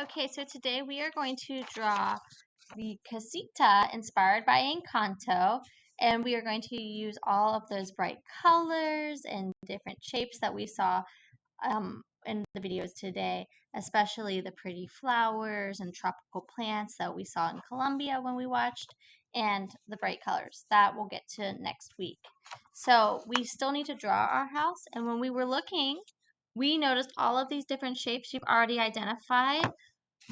Okay, so today we are going to draw the casita inspired by Encanto, and we are going to use all of those bright colors and different shapes that we saw in the videos today, especially the pretty flowers and tropical plants that we saw in Colombia when we watched, and the bright colors. That we'll get to next week. So we still need to draw our house, and when we were looking, we noticed all of these different shapes you've already identified.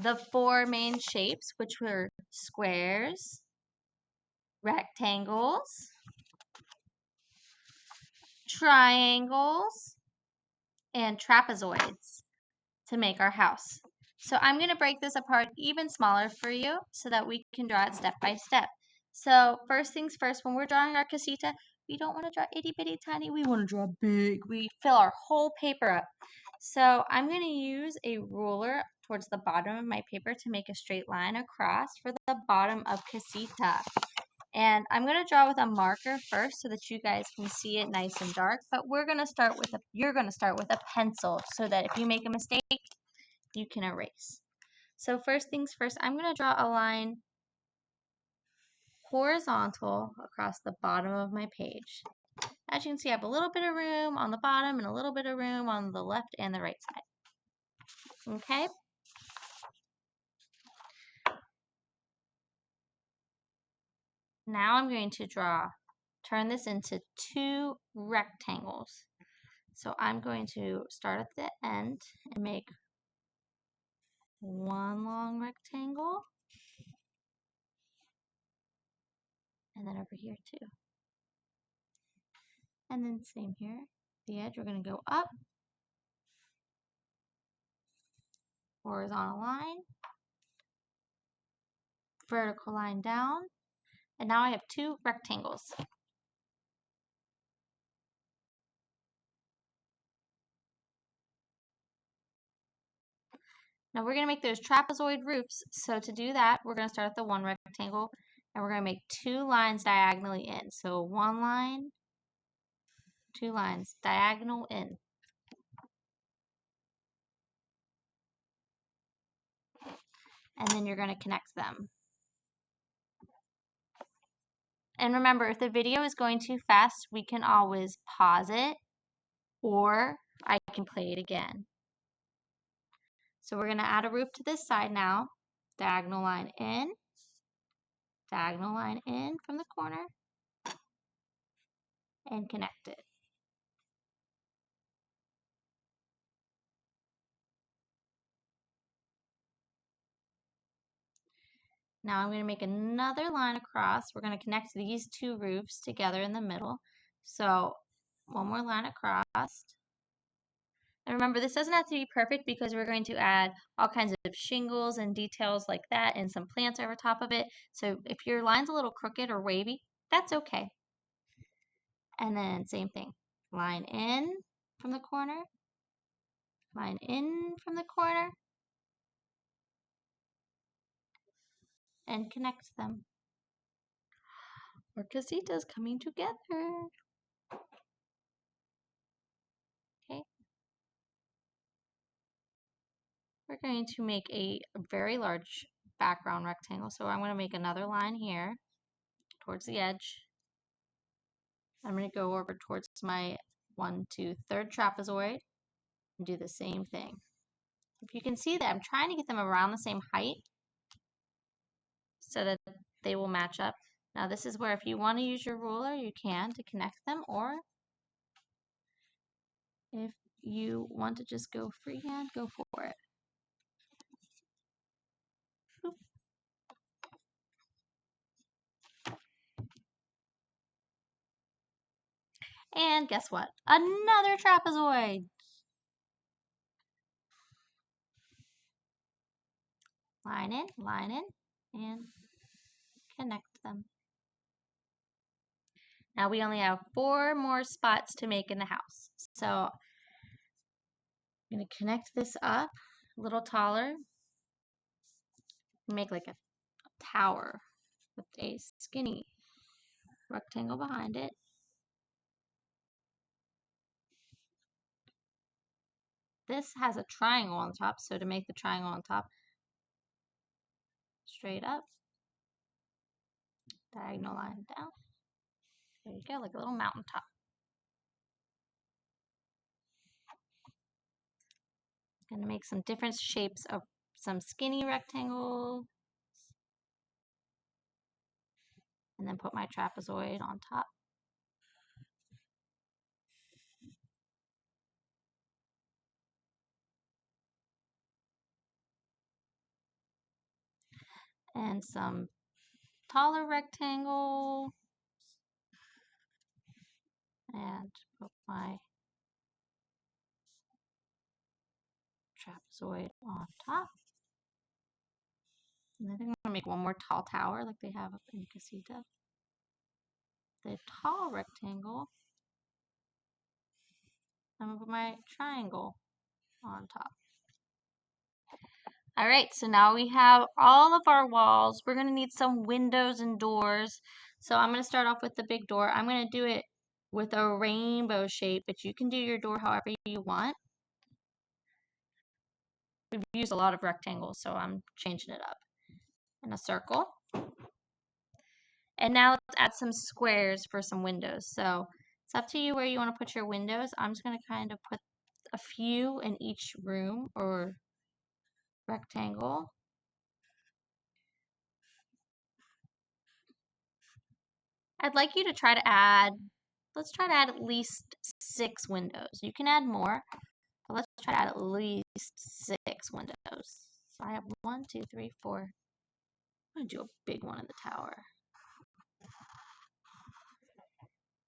The four main shapes, which were squares, rectangles, triangles, and trapezoids to make our house. So I'm going to break this apart even smaller for you so that we can draw it step by step. So first things first, when we're drawing our casita, we don't want to draw itty bitty tiny, we want to draw big. We fill our whole paper up. So I'm going to use a ruler towards the bottom of my paper to make a straight line across for the bottom of casita. And I'm going to draw with a marker first so that you guys can see it nice and dark, but you're going to start with a pencil so that if you make a mistake, you can erase. So first things first, I'm going to draw a line horizontal across the bottom of my page. As you can see, I have a little bit of room on the bottom and a little bit of room on the left and the right side. Okay? Now I'm going to turn this into two rectangles. So I'm going to start at the end and make one long rectangle, and then over here too. And then same here, the edge, we're going to go up, horizontal line, vertical line down, and now I have two rectangles. Now we're going to make those trapezoid roofs. So to do that, we're going to start at the one rectangle, and we're going to make two lines diagonally in. So one line, two lines diagonal in. And then you're going to connect them. And remember, if the video is going too fast, we can always pause it, or I can play it again. So we're going to add a roof to this side now. Diagonal line in from the corner, and connect it. Now I'm going to make another line across. We're going to connect these two roofs together in the middle. So one more line across. And remember, this doesn't have to be perfect because we're going to add all kinds of shingles and details like that and some plants over top of it. So if your line's a little crooked or wavy, that's okay. And then same thing. Line in from the corner. Line in from the corner. And connect them. Our casita's coming together. Okay. We're going to make a very large background rectangle. So I'm going to make another line here towards the edge. I'm going to go over towards my 1, 2, 3rd trapezoid and do the same thing. If you can see that I'm trying to get them around the same height so that they will match up. Now this is where if you want to use your ruler, you can to connect them, or if you want to just go freehand, go for it. Boop. And guess what? Another trapezoid. Line in, and connect them. Now we only have 4 more spots to make in the house. So I'm going to connect this up a little taller. Make like a tower with a skinny rectangle behind it. This has a triangle on top, so to make the triangle on top, straight up, diagonal line down. There you go, like a little mountaintop. Going to make some different shapes of some skinny rectangles. And then put my trapezoid on top. And some taller rectangle. And put my trapezoid on top. And I think I'm going to make one more tall tower like they have up in Casita. The tall rectangle. I'm going to put my triangle on top. All right, so now we have all of our walls. We're going to need some windows and doors. So I'm going to start off with the big door. I'm going to do it with a rainbow shape, but you can do your door however you want. We've used a lot of rectangles, so I'm changing it up. And a circle. And now let's add some squares for some windows. So it's up to you where you want to put your windows. I'm just going to kind of put a few in each room or rectangle. I'd like you to try to add, let's try to add at least 6 windows. You can add more, but let's try to add at least 6 windows. So I have 1, 2, 3, 4. I'm going to do a big one in the tower.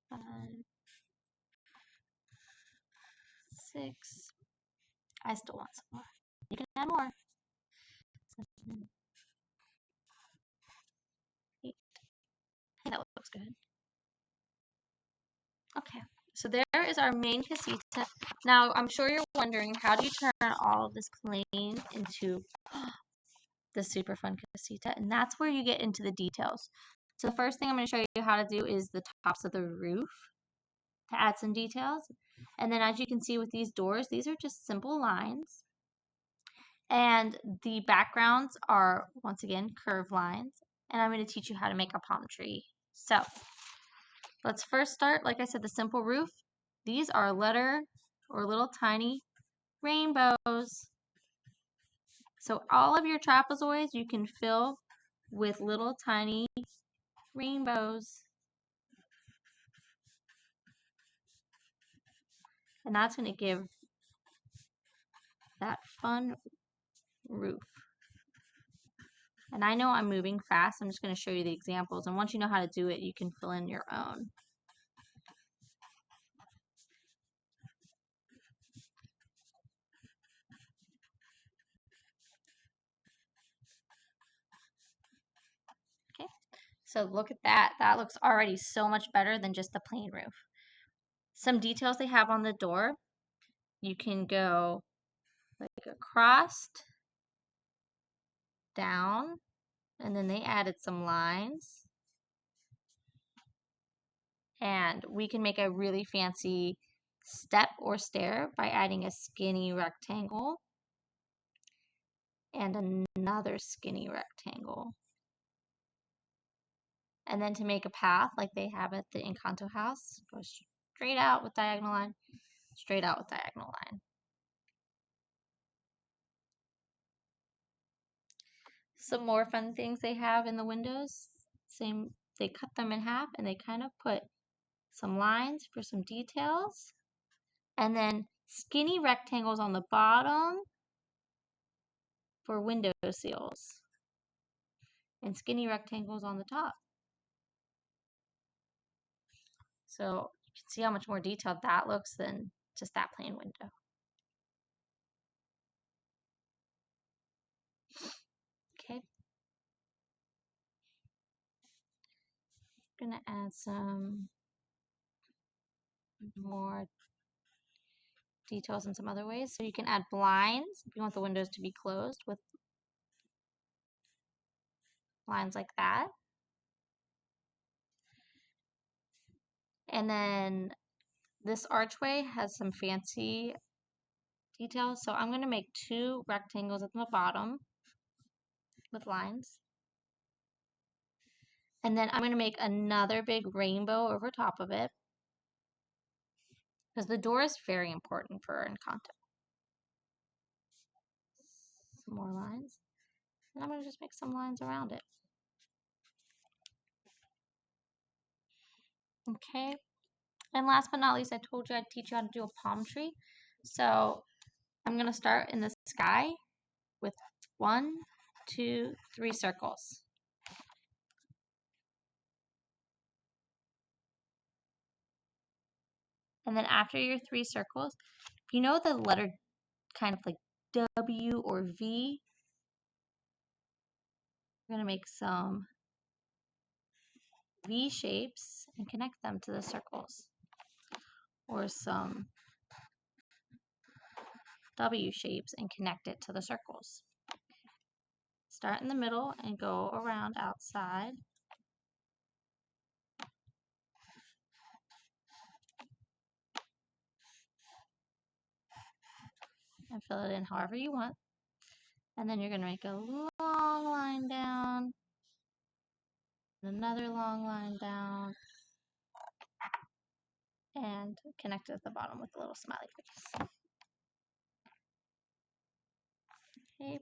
5, 6. I still want some more. You can add more. 7, 8. I think that looks good. Okay, so there is our main casita. Now, I'm sure you're wondering, how do you turn all of this plain into the super fun casita? And that's where you get into the details. So the first thing I'm going to show you how to do is the tops of the roof to add some details. And then as you can see with these doors, these are just simple lines. And the backgrounds are, once again, curved lines. And I'm going to teach you how to make a palm tree. So let's first start, like I said, the simple roof. These are letter or little tiny rainbows. So all of your trapezoids you can fill with little tiny rainbows. And that's going to give that fun roof. And I know I'm moving fast. I'm just going to show you the examples. And once you know how to do it, you can fill in your own. Okay. So look at that. That looks already so much better than just the plain roof. Some details they have on the door. You can go like across, down, and then they added some lines. And we can make a really fancy step or stair by adding a skinny rectangle and another skinny rectangle. And then to make a path like they have at the Encanto house, go straight out with diagonal line, straight out with diagonal line. Some more fun things they have in the windows. Same, they cut them in half and they kind of put some lines for some details. And then skinny rectangles on the bottom for window seals. And skinny rectangles on the top. So you can see how much more detailed that looks than just that plain window. Okay. I'm gonna add some more details in some other ways. So you can add blinds if you want the windows to be closed with lines like that. And then this archway has some fancy details. So I'm going to make 2 rectangles at the bottom with lines. And then I'm going to make another big rainbow over top of it because the door is very important for Encanto. Some more lines. And I'm going to just make some lines around it. Okay. And last but not least, I told you I'd teach you how to do a palm tree. So I'm going to start in the sky with 1, 2, 3 circles. And then after your 3 circles, you know the letter kind of like W or V? We're going to make some V shapes and connect them to the circles. Or some W shapes and connect it to the circles. Start in the middle and go around outside. And fill it in however you want. And then you're going to make a long line down, another long line down, and connect it at the bottom with a little smiley face. Okay.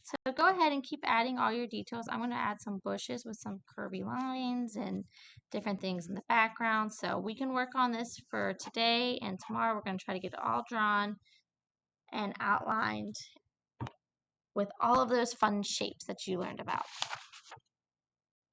So go ahead and keep adding all your details. I'm going to add some bushes with some curvy lines and different things in the background. So we can work on this for today, and tomorrow we're going to try to get it all drawn and outlined with all of those fun shapes that you learned about.